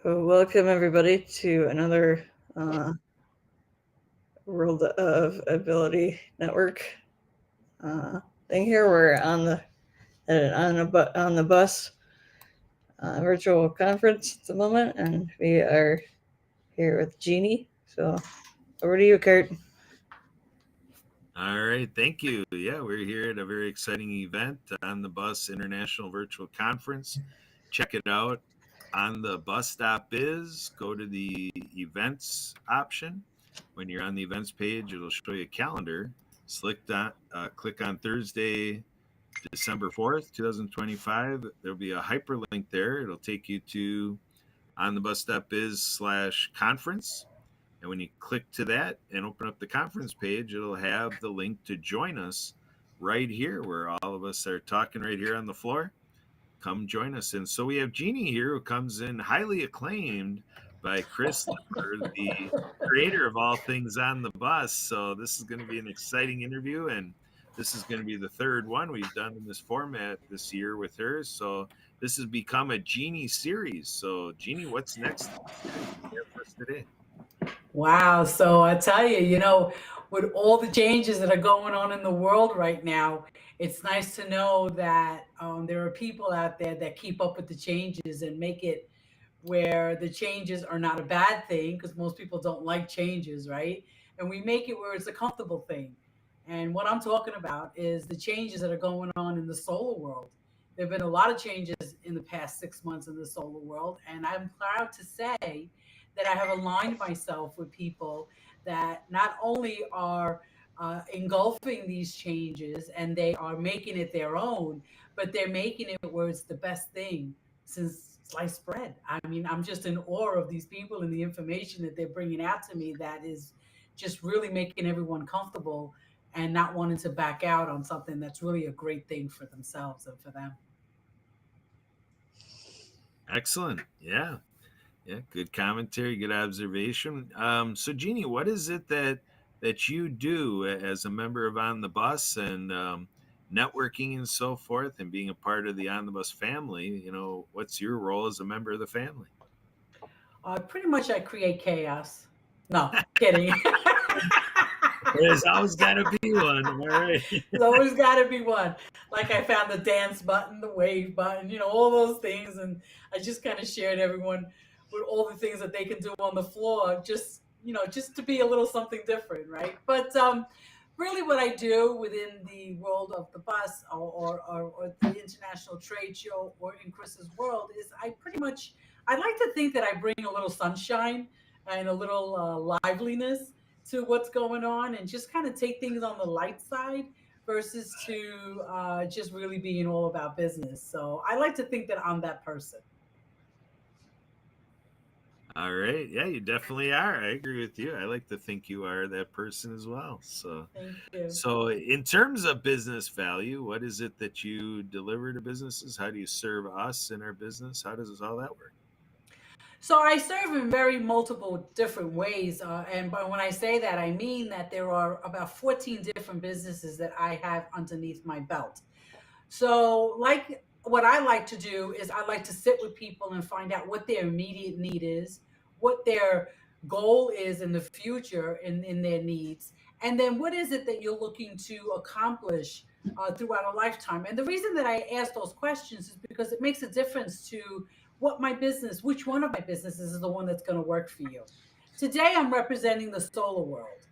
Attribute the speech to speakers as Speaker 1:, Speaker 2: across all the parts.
Speaker 1: Welcome everybody to another World of Ability Network thing here. We're on the bus virtual conference at the moment, and we are here with Jeannie. So over to you, Kurt.
Speaker 2: All right, thank you. Yeah, we're here at a very exciting event on the Bus International Virtual Conference. Check it out on the bus.biz. Go to the events option. When you're on the events page, it'll show you a calendar. Click on Thursday, December 4th, 2025. There'll be a hyperlink there. It'll take you to onthebus.biz/conference. And when you click to that and open up the conference page, it'll have the link to join us right here, where all of us are talking right here on the floor. Come join us. And so we have Jeannie here, who comes in highly acclaimed by Chris Lipper, the creator of all things on the bus. So this is going to be an exciting interview, and this is going to be the third one we've done in this format this year with her. So this has become a Jeannie series. So Jeannie, what's next for us today?
Speaker 3: Wow. So I tell you, with all the changes that are going on in the world right now, it's nice to know that there are people out there that keep up with the changes and make it where the changes are not a bad thing, because most people don't like changes, right? And we make it where it's a comfortable thing. And what I'm talking about is the changes that are going on in the solar world. There have been a lot of changes in the past 6 months in the solar world, and I'm proud to say that I have aligned myself with people that not only are engulfing these changes and they are making it their own, but they're making it where it's the best thing since sliced bread. I mean, I'm just in awe of these people and the information that they're bringing out to me that is just really making everyone comfortable and not wanting to back out on something that's really a great thing for themselves and for them.
Speaker 2: Excellent. Yeah. Yeah. Good commentary. Good observation. So, Jeannie, what is it that you do as a member of On the Bus and networking and so forth, and being a part of the On the Bus family? What's your role as a member of the family?
Speaker 3: Pretty much, I create chaos. No, kidding.
Speaker 2: There's always got to be one. All right.
Speaker 3: There's always got to be one. Like I found the dance button, the wave button, all those things. And I just kind of shared everyone with all the things that they can do on the floor, just to be a little something different, right? But really what I do within the world of the bus or the international trade show or in Chris's world is I like to think that I bring a little sunshine and a little liveliness to what's going on and just kind of take things on the light side versus to just really being all about business. So I like to think that I'm that person.
Speaker 2: All right. Yeah, you definitely are. I agree with you. I like to think you are that person as well. So,
Speaker 3: Thank you.
Speaker 2: so in terms of business value, what is it that you deliver to businesses? How do you serve us in our business? How does all that work?
Speaker 3: So I serve in very multiple different ways, and but when I say that, I mean that there are about 14 different businesses that I have underneath my belt. So, like, what I like to do is I like to sit with people and find out what their immediate need is, what their goal is in the future in their needs, and then what is it that you're looking to accomplish throughout a lifetime. And the reason that I ask those questions is because it makes a difference to which one of my businesses is the one that's going to work for you. Today, I'm representing the solar world.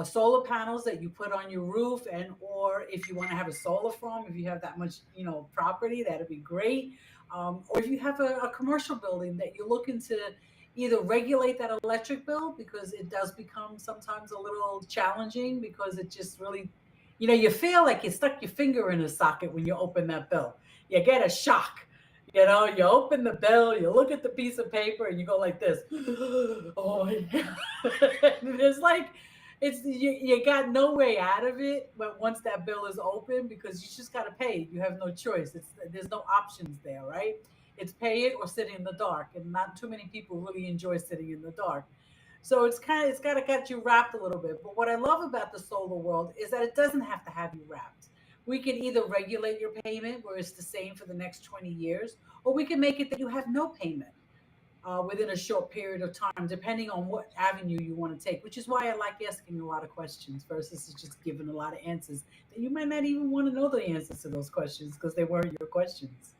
Speaker 3: Solar panels that you put on your roof, and or if you want to have a solar farm, if you have that much property, that'd be great. Or if you have a commercial building that you're looking to either regulate that electric bill, because it does become sometimes a little challenging, because it just really, you feel like you stuck your finger in a socket when you open that bill. You get a shock. You open the bill, you look at the piece of paper, and you go like this. Oh my God. It's like you got no way out of it, but once that bill is open, because you just got to pay it. You have no choice. There's no options there, right? It's pay it or sit in the dark, and not too many people really enjoy sitting in the dark. So it's got to get you wrapped a little bit. But what I love about the solar world is that it doesn't have to have you wrapped. We can either regulate your payment where it's the same for the next 20 years, or we can make it that you have no payment. within a short period of time, depending on what avenue you want to take, which is why I like asking a lot of questions versus just giving a lot of answers that you might not even want to know the answers to those questions because they weren't your questions.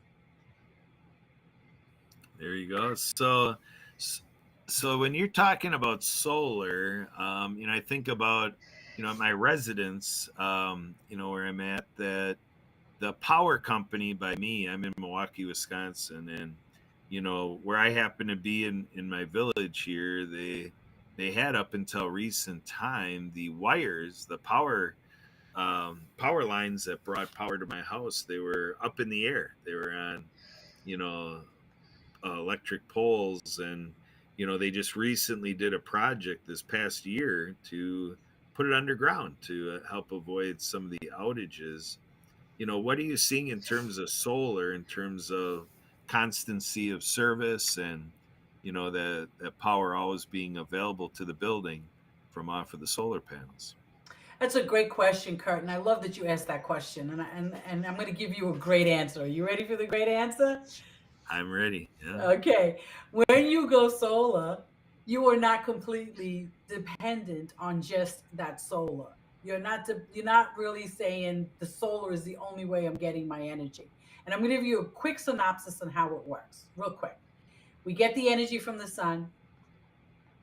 Speaker 2: There you go. So when you're talking about solar, I think about, my residence, where I'm at, that the power company by me, I'm in Milwaukee, Wisconsin, and where I happen to be in my village here, they had up until recent time the wires, the power lines that brought power to my house, they were up in the air. They were on, you know, electric poles, and they just recently did a project this past year to put it underground to help avoid some of the outages. What are you seeing in terms of solar, in terms of constancy of service, and that power always being available to the building from off of the solar panels?
Speaker 3: That's a great question, Kurt, and I love that you asked that question. And I'm going to give you a great answer. Are you ready for the great answer?
Speaker 2: I'm ready. Yeah.
Speaker 3: Okay. When you go solar, you are not completely dependent on just that solar. You're not really saying the solar is the only way I'm getting my energy. And I'm going to give you a quick synopsis on how it works, real quick. We get the energy from the sun,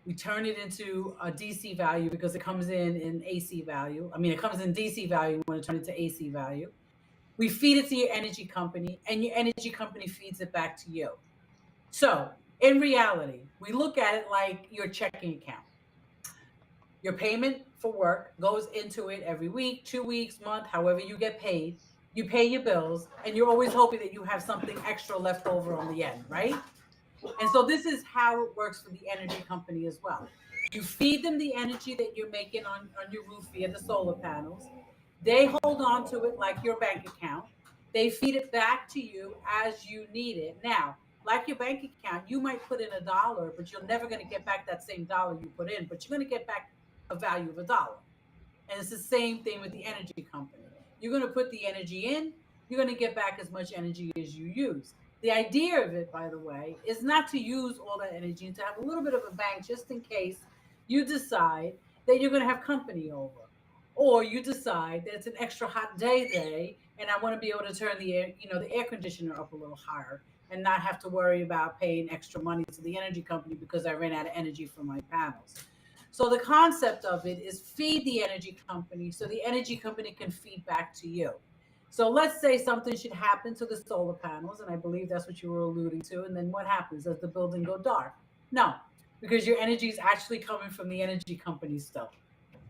Speaker 3: we turn it into a DC value because it comes in AC value. I mean, it comes in DC value when it turns into AC value. We feed it to your energy company, and your energy company feeds it back to you. So, in reality, we look at it like your checking account. Your payment for work goes into it every week, 2 weeks, month, however you get paid. You pay your bills, and you're always hoping that you have something extra left over on the end, right? And so this is how it works for the energy company as well. You feed them the energy that you're making on your roof via the solar panels. They hold on to it like your bank account. They feed it back to you as you need it. Now, like your bank account, you might put in $1, but you're never going to get back that same dollar you put in, but you're going to get back a value of $1. And it's the same thing with the energy company. You're going to put the energy in, you're going to get back as much energy as you use. The idea of it, by the way, is not to use all that energy and to have a little bit of a bank just in case you decide that you're going to have company over. Or you decide that it's an extra hot day and I want to be able to turn the air conditioner up a little higher and not have to worry about paying extra money to the energy company because I ran out of energy from my panels. So the concept of it is feed the energy company so the energy company can feed back to you. So let's say something should happen to the solar panels, and I believe that's what you were alluding to. And then what happens? Does the building go dark? No, because your energy is actually coming from the energy company still.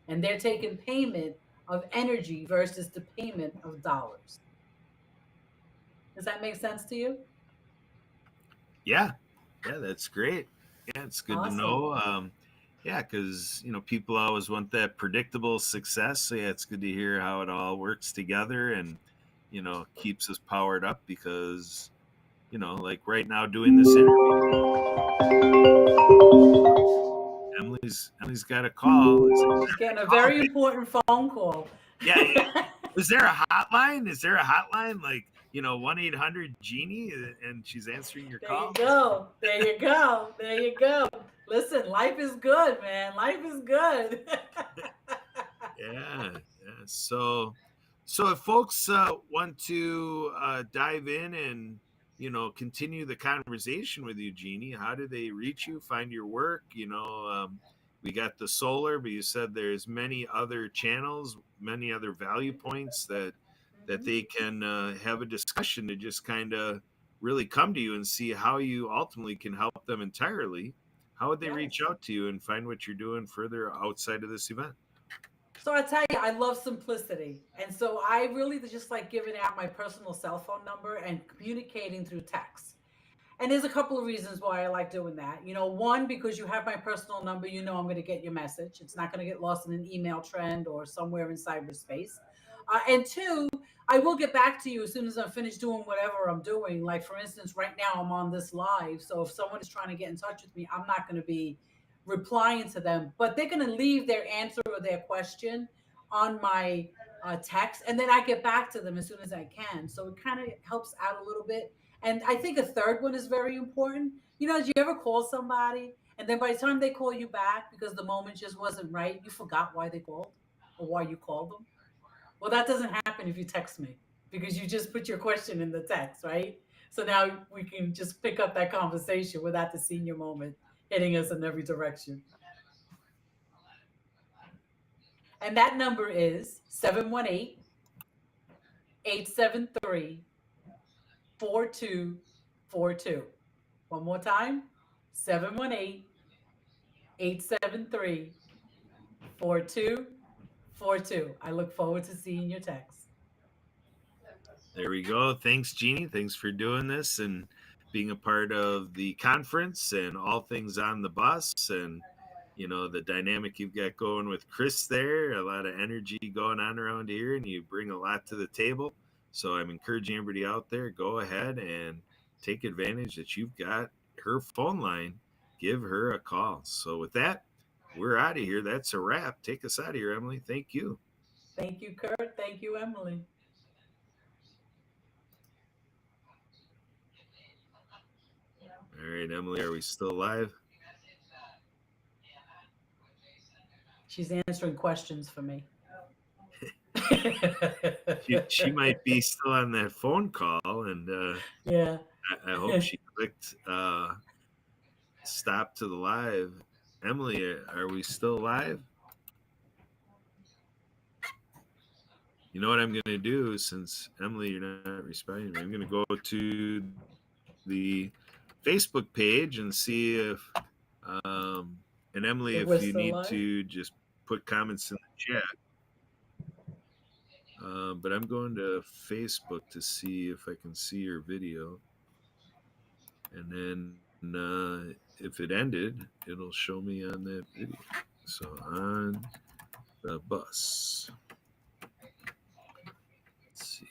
Speaker 3: And they're taking payment of energy versus the payment of dollars. Does that make sense to you?
Speaker 2: Yeah, yeah, that's great. Yeah, it's good to
Speaker 3: Awesome.
Speaker 2: know. Yeah, because people always want that predictable success. So yeah, it's good to hear how it all works together and keeps us powered up. Because like right now doing this interview, Emily's got a call.
Speaker 3: She's getting a
Speaker 2: Oh,
Speaker 3: very important phone call.
Speaker 2: yeah. Is there a hotline? Is there a hotline like 1-800 Jeannie, and she's answering your
Speaker 3: There you
Speaker 2: call?
Speaker 3: go. There you go. There you go. Listen, life is good, man. Life is good.
Speaker 2: Yeah, yeah. So if folks want to dive in and continue the conversation with you, Jeannie, how do they reach you? Find your work? We got the solar, but you said there's many other channels, many other value points that
Speaker 3: Mhm.
Speaker 2: they can have a discussion to just kind of really come to you and see how you ultimately can help them entirely. How would they reach
Speaker 3: Yes.
Speaker 2: out to you and find what you're doing further outside of this event?
Speaker 3: So I tell you, I love simplicity. And so I really just like giving out my personal cell phone number and communicating through text. And there's a couple of reasons why I like doing that. One, because you have my personal number, I'm going to get your message. It's not going to get lost in an email trend or somewhere in cyberspace. And two, I will get back to you as soon as I'm finished doing whatever I'm doing. Like, for instance, right now I'm on this live. So if someone is trying to get in touch with me, I'm not going to be replying to them, but they're going to leave their answer or their question on my text. And then I get back to them as soon as I can. So it kind of helps out a little bit. And I think a third one is very important Do you ever call somebody and then by the time they call you back because the moment just wasn't right, you forgot why they called or why you called them? Well, that doesn't happen if you text me because you just put your question in the text, right? So now we can just pick up that conversation without the senior moment hitting us in every direction. And that number is 718-873-4242. One more time, 718-873-4242. I look forward to seeing your text.
Speaker 2: There we go. Thanks, Jeannie. Thanks for doing this and being a part of the conference and all things on the bus and the dynamic you've got going with Chris there. A lot of energy going on around here, and you bring a lot to the table. So I'm encouraging everybody out there, go ahead and take advantage that you've got her phone line. Give her a call. So with that, we're out of here. That's a wrap. Take us out of here, Emily. Thank you.
Speaker 3: Thank you, Kurt. Thank you, Emily.
Speaker 2: All right, Emily, are we still live?
Speaker 3: She's answering questions for me.
Speaker 2: She might be still on that phone call, and
Speaker 3: Yeah.
Speaker 2: I hope she clicked stop to the live. Emily, are we still live? You know what I'm going to do, since Emily, you're not responding, I'm going to go to the Facebook page and see if, and Emily,
Speaker 3: If we're
Speaker 2: if you
Speaker 3: still
Speaker 2: need
Speaker 3: live?
Speaker 2: to just put comments in the chat. But I'm going to Facebook to see if I can see your video. And then if it ended, it'll show me on that video. So on the bus. Let's see.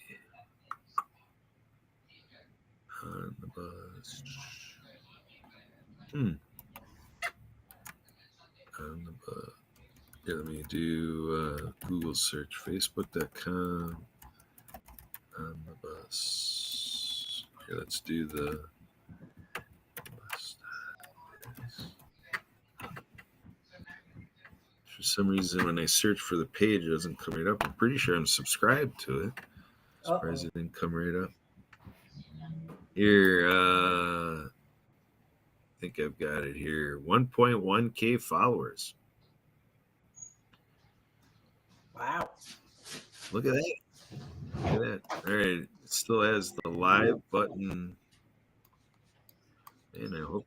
Speaker 2: On the bus. On the bus. Here, let me do Google search, facebook.com on the bus. Here, let's do the bus. For some reason, when I search for the page, it doesn't come right up. I'm pretty sure I'm subscribed to it. Surprised it didn't come right up. Here, I think I've got it here. 1.1K followers.
Speaker 3: Wow.
Speaker 2: Look at that. Look at that. All right. It still has the live button. And I hope